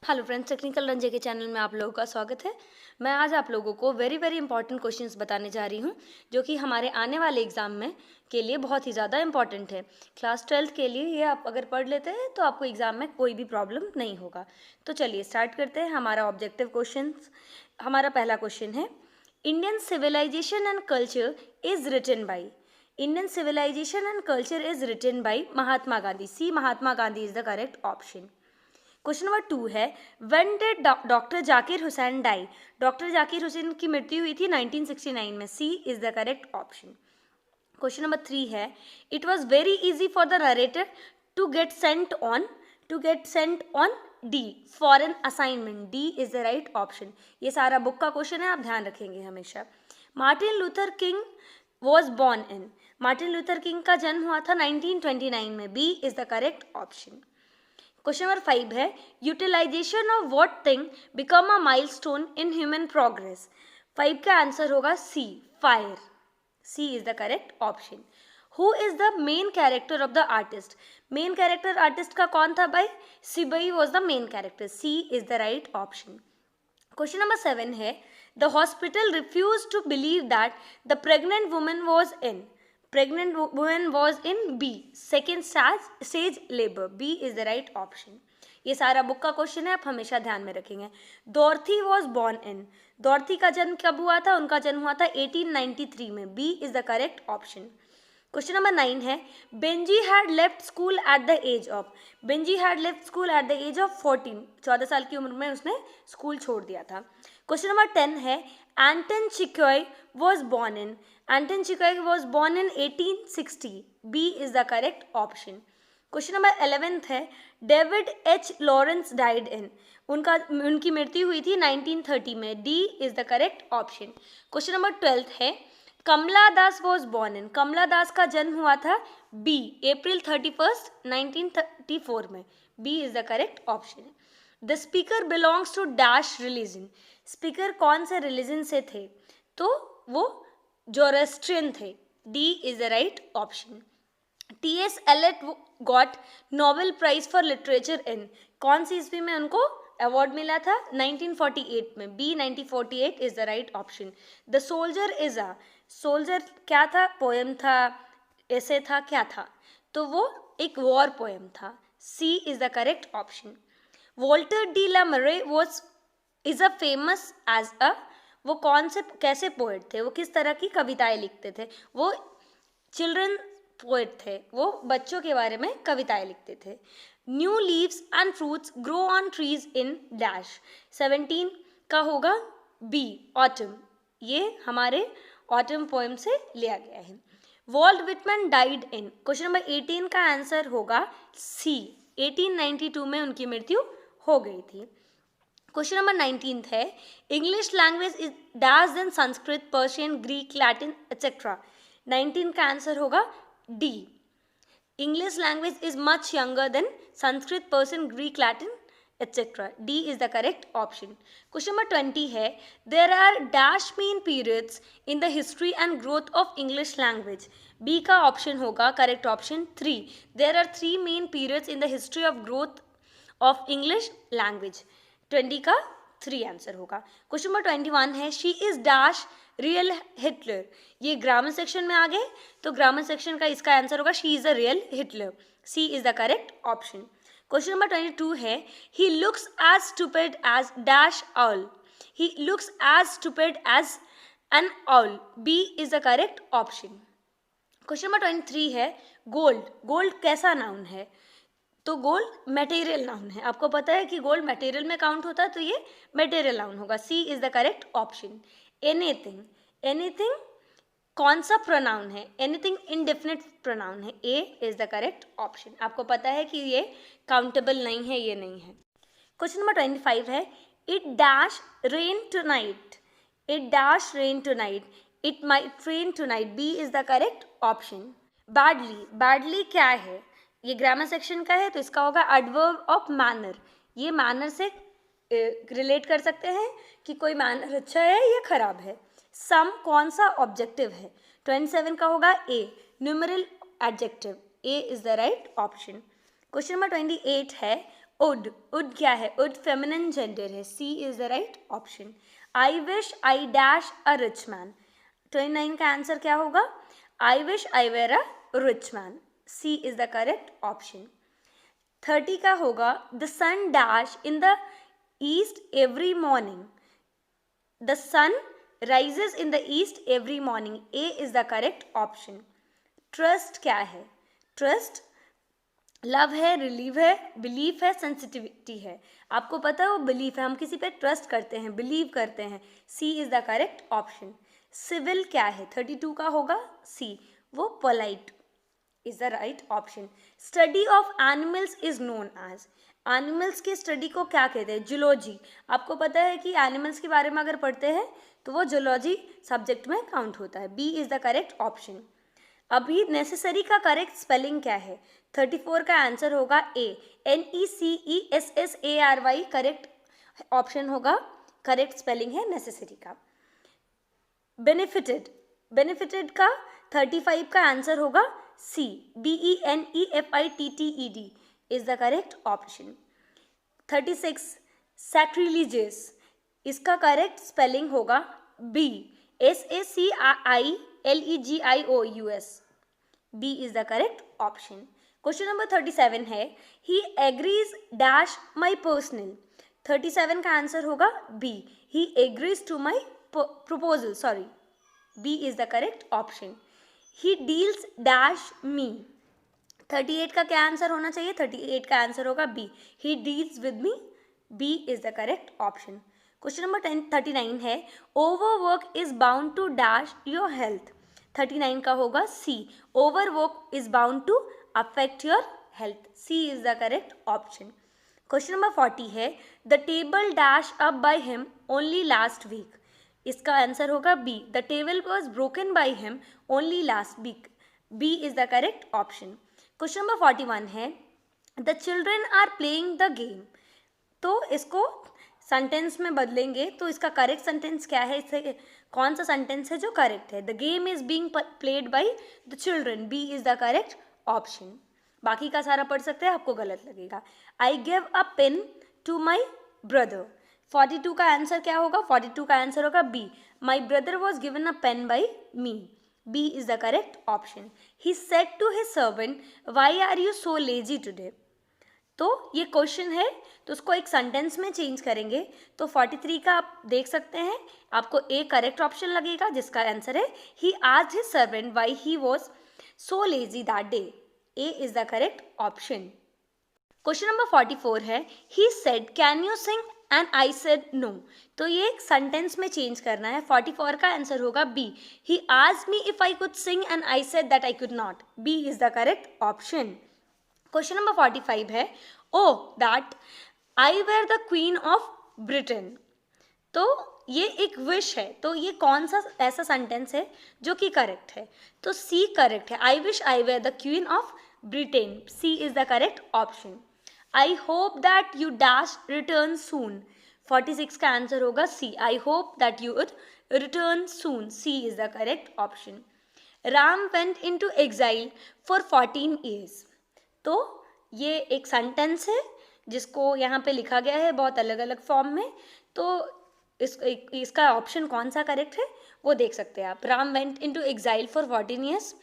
Hello friends, technical Ranje के channel में आप लोगों का स्वागत है। मैं आज आप लोगों को वेरी इंपॉर्टेंट क्वेश्चंस बताने जा रही हूं, जो कि हमारे आने वाले एग्जाम में के लिए बहुत ही ज़्यादा इंपॉर्टेंट है। क्लास 12th के लिए ये आप अगर पढ़ लेते हैं तो आपको एग्जाम में कोई भी प्रॉब्लम नहीं होगा। तो चलिए स्टार्ट करते हैं हमारा ऑब्जेक्टिव क्वेश्चन। हमारा पहला क्वेश्चन है, Indian civilization and culture is written by. Indian civilization and culture is written by Mahatma Gandhi. C, Mahatma Gandhi is the correct option. Question number 2 है, when did doctor Zakir Hussain die. Doctor Zakir Hussain की मृत्यु हुई थी 1969 में। C is the correct option. Question number 3 है, it was very easy for the narrator to get sent on D for an assignment. D is the right option. ये सारा book का question है, आप ध्यान रखेंगे हमेशा। Martin Luther King was born in. Martin Luther King का जन्म हुआ था 1929 में। B is the correct option. Question number 5 है, utilization of what thing become a milestone in human progress. 5 का आंसर होगा C, fire. C is the correct option. Who is the main character of the artist. Main character artist का कौन था भाई? सिबई was the main character. C is the right option. Question number 7 है, the hospital refuse to believe that the pregnant woman was in. Pregnant woman was in B, second stage labor. B is the right option. ये सारा book का question है, आप हमेशा ध्यान में रखेंगे। डॉर्थी वॉज बॉर्न इन। डॉर्थी का जन्म कब हुआ था? उनका जन्म हुआ था 1893 में। B is the correct option. Question number 9 है, Benji had left school at the age of. Benji had left school at the age of 14। 14 साल की उम्र में उसने स्कूल छोड़ दिया था। क्वेश्चन नंबर 10 है, Anton Chekhov was born in. Anton Chekhov was born in 1860। B is the correct option. Question number 11 है, David H Lawrence died in. उनकी मृत्यु हुई थी 1930 में। D is the correct option. Question number 12 है, कमला दास was born इन। कमला दास का जन्म हुआ था बी, April 31, 1934 में। B is the correct option. The speaker belongs to dash religion. Speaker कौन से रिलीजन से थे? तो वो जोरोस्ट्रियन थे। D is the right option. T.S. Eliot got Nobel prize for literature in. कौन सी ईस्वी में उनको अवार्ड मिला था? 1948 में। B 1948 is the right option. The soldier is a. Soldier क्या था? पोएम था, ऐसे था, क्या था? तो वो एक वॉर पोएम था। C is the correct option. Walter de la Mare was is a famous as a. वो कौन से कैसे पोएट थे? वो किस तरह की कविताएं लिखते थे? वो चिल्ड्रन पोएट थे, वो बच्चों के बारे में कविताएं लिखते थे। New leaves and fruits grow on trees in dash. 17 का होगा बी, ऑटम। ये हमारे ऑटम पोएम से लिया गया है। Walt Whitman died in. Question number 18 का आंसर होगा सी, 1892 में उनकी मृत्यु हो गई थी। क्वेश्चन नंबर 19 है, English language is dash than Sanskrit, Persian, Greek, Latin etcetera. 19 का आंसर होगा D, English language is much younger than Sanskrit, Persian, Greek, Latin etc. D is the correct option. Question number 20 है, there are dash mean periods in the history and growth of English language. B का option होगा correct option 3. There are 3 main periods in the history of growth of English language. 20 का 3 answer होगा। Question number 21 है, she is dash real Hitler. ये grammar section में आ गए, तो grammar section का इसका आंसर होगा she is a real Hitler. C is the correct option. Question number 22 है, he looks as stupid as dash owl. He looks as stupid as an owl. B is the correct option. Question number 23 है, gold. Gold कैसा noun है? तो gold material noun है। आपको पता है कि गोल्ड मटेरियल में काउंट होता है, तो ये मटेरियल नाउन होगा। C is the correct option. Anything. Anything कौन सा प्रोनाउन है? एनीथिंग इंडेफिनिट प्रोनाउन है। A is the correct option. आपको पता है कि ये काउंटेबल नहीं है, ये नहीं है। क्वेश्चन नंबर 25 है, it dash rain tonight. It dash rain tonight, it might rain tonight. B is the correct option. Badly. Badly क्या है? ये ग्रामर सेक्शन का है, तो इसका होगा एडवर्ब ऑफ मैनर। ये मैनर से रिलेट कर सकते हैं कि कोई मैनर अच्छा है या खराब है। सम कौन सा ऑब्जेक्टिव है? 27 का होगा A, numeral adjective. A is the right option. Question number 28 है, वुड, वुड क्या है? वुड फेमिनिन जेंडर है, C is the right option. I wish I dash a rich man, 29 का आंसर क्या होगा? I wish I were a rich man, C is the correct option. 30 का होगा the sun dash in the east every morning, the sun rises in the east every morning, A is the correct option. Trust क्या है? Trust love है, relieve है, belief है, sensitivity है। आपको पता है वो बिलीफ है, हम किसी पे ट्रस्ट करते हैं, बिलीव करते हैं, C is the correct option. Civil क्या है? 32 का होगा सी, वो polite is the right option. Study of animals is known as, animals की स्टडी को क्या कहते हैं? जूलॉजी। आपको पता है कि एनिमल्स के बारे में अगर पढ़ते हैं तो वो जूलॉजी सब्जेक्ट में काउंट होता है, B is the correct option. अभी नेसेसरी का करेक्ट स्पेलिंग क्या है? 34 का आंसर होगा ए, NECESSARY करेक्ट ऑप्शन होगा, करेक्ट स्पेलिंग है नेसेसरी का। बेनिफिटेड, बेनिफिटेड का 35 का आंसर होगा C, BENEFITTED is the correct option. 36 sacrilegious, इसका करेक्ट स्पेलिंग होगा B, SACILEGIOUS, B is the correct option. Question number 37 है he agrees dash my personal, 37 का आंसर होगा B, he agrees to my proposal, sorry, B is the correct option. He deals dash me, 38 का क्या answer होना चाहिए? 38 का answer होगा B, he deals with me, B is the correct option. Question number 39 है overwork is bound to dash your health, 39 का होगा C, overwork is bound to affect your health, C is the correct option. Question number 40 है the table dash up by him only last week, इसका answer होगा B, the table was broken by him only last week, B is the correct option. Question number 41 है the children are playing the game, तो इसको sentence में बदलेंगे तो इसका correct sentence क्या है? इससे कौन सा सेंटेंस है जो करेक्ट है? The game is being played by the children, B is the correct option. बाकी का सारा पढ़ सकते हैं, आपको गलत लगेगा। I give a pen to my brother, 42 का आंसर क्या होगा? 42 का आंसर होगा B, my brother was given a pen by me, B is the correct option. He said to his servant why are you so lazy today, तो ये question है तो उसको एक सेंटेंस में चेंज करेंगे तो 43 का आप देख सकते हैं, आपको ए करेक्ट ऑप्शन लगेगा जिसका आंसर है he asked his servant why he was so lazy that day, A is the correct option. Question number 44 है he said can you sing and I said no, तो ये एक सेंटेंस में change करना है। 44 का आंसर होगा B, he asked me if I could sing and I said that I could not, B is the correct option. Question number 45 है O that I were the queen of Britain, तो ये एक wish है, तो ये कौन सा ऐसा सेंटेंस है जो कि करेक्ट है? तो सी करेक्ट है, I wish I were the queen of Britain, C is the correct option. I hope that you dash return soon, 46 का आंसर होगा C, I hope that you would return soon, C is the correct option. Ram went into exile for 14 years, तो ये एक sentence है जिसको यहाँ पे लिखा गया है बहुत अलग अलग फॉर्म में, तो इसका ऑप्शन कौन सा करेक्ट है वो देख सकते हैं आप। Ram went into exile for 14 years,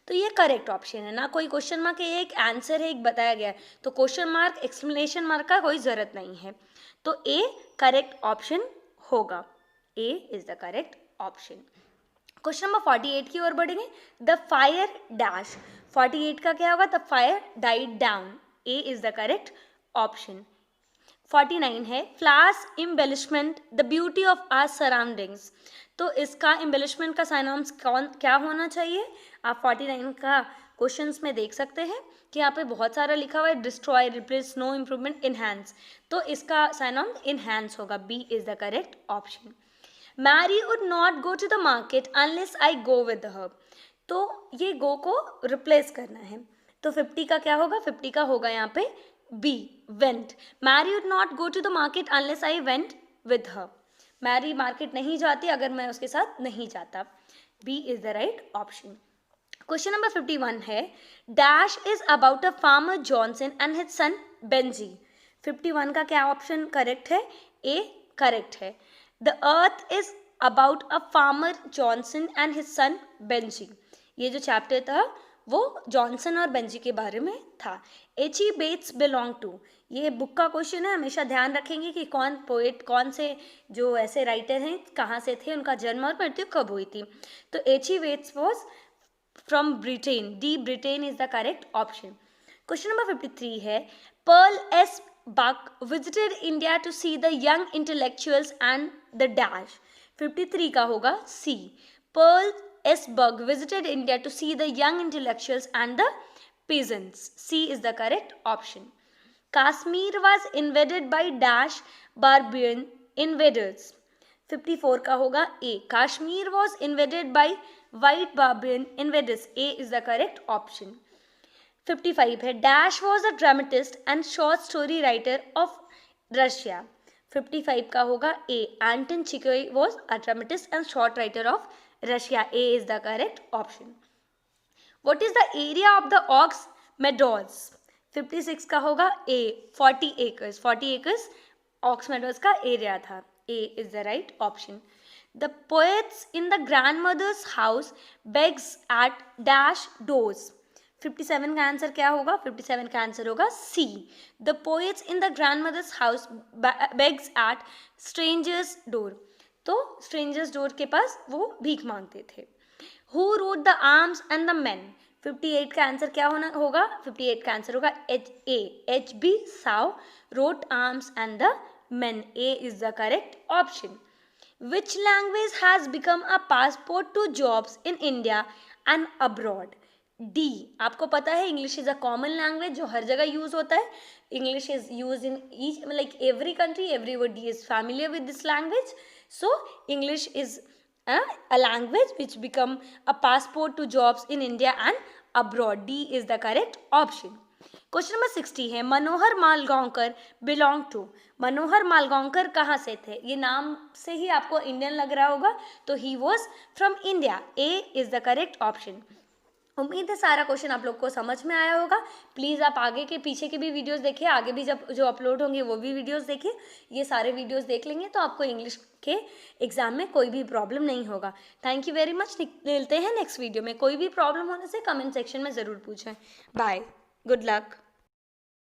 तो ये करेक्ट ऑप्शन है, ना कोई क्वेश्चन मार्क है, एक आंसर है, एक बताया गया है, तो क्वेश्चन मार्क एक्सप्लेनेशन मार्क का कोई ज़रूरत नहीं है, तो ए करेक्ट ऑप्शन होगा, A is the correct option. Question number 48 की ओर बढ़ेंगे, द फायर डैश, 48 का क्या होगा? The fire died down, A is the correct option. 49 है flowers embellishment the beauty of our surroundings, तो इसका एम्बेलिशमेंट का साइनॉनिम्स क्या होना चाहिए? आप 49 का क्वेश्चंस में देख सकते हैं कि यहाँ पे बहुत सारा लिखा हुआ है, destroy, replace, no improvement, enhance, तो इसका साइनॉन इनहैंस होगा, B is the correct option. Mary would not go to the market unless I go with her, तो ये गो को रिप्लेस करना है, तो 50 का क्या होगा? 50 का होगा यहाँ पे B, went. Mary would not go to the market unless I went with her, Mary market नहीं जाती अगर मैं उसके साथ नहीं जाता, B is the right option. Question number 51 है dash is about a farmer Johnson and his son Benji, 51 का क्या ऑप्शन करेक्ट है? ए करेक्ट है। The earth is about a farmer Johnson and his son Benji. ये जो chapter था वो Johnson और बेंजी के बारे में था। एच.ई. बेट्स बिलोंग टू, ये बुक का क्वेश्चन है, हमेशा ध्यान रखेंगे कि कौन पोएट, कौन से जो ऐसे राइटर हैं, कहाँ से थे, उनका जन्म और मृत्यु कब हुई थी। तो H E. Bates was from Britain, D Britain is the correct option. Question number 53 है, Pearl S Buck visited India to see the young intellectuals and the dash. 53 का होगा C, Pearl S Buck visited India to see the young intellectuals and the peasants. C is the correct option. Kashmir was invaded by dash barbarian invaders. 54 का होगा A. Kashmir was invaded by white barbarian invaders. A is the correct option. 55 है, Dash was a dramatist and short story writer of Russia. 55 का होगा A. Anton Chekhoy was a dramatist and short writer of Russia. A is the correct option. What is the area of the Ox Meadows? 56 का होगा A. 40 acres. 40 acres Ox Meadows का area था. A is the right option. The poets in the grandmother's house begs at dash doors. 57 का answer क्या होगा? 57 का answer होगा C. The poets in the grandmother's house begs at strangers door. तो strangers door के पास वो भीख मांगते थे. Who wrote the arms and the man? 58 का आंसर क्या होगा? 58 का आंसर होगा H B Shaw wrote arms and the man. A is the correct option. Which language has become a passport to jobs in India and abroad? D. आपको पता है English is a common language जो हर जगह use होता है. English is use in each, like every country, everybody is familiar with this language. So English is a language which become a passport to jobs in India and abroad. D is the correct option. Question number 60 है, मनोहर Malgaonkar belong to. मनोहर मालगांवकर कहाँ से थे? ये नाम से ही आपको Indian लग रहा होगा, तो he was from India. A is the correct option. उम्मीद है सारा क्वेश्चन आप लोग को समझ में आया होगा. प्लीज़ आप आगे के पीछे के भी वीडियोस देखिए, आगे भी जब जो अपलोड होंगे वो भी वीडियोस देखिए. ये सारे वीडियोस देख लेंगे तो आपको इंग्लिश के एग्जाम में कोई भी प्रॉब्लम नहीं होगा. Thank you very much. मिलते हैं नेक्स्ट वीडियो में. कोई भी प्रॉब्लम होने से कमेंट सेक्शन में ज़रूर पूछें. Bye, good luck.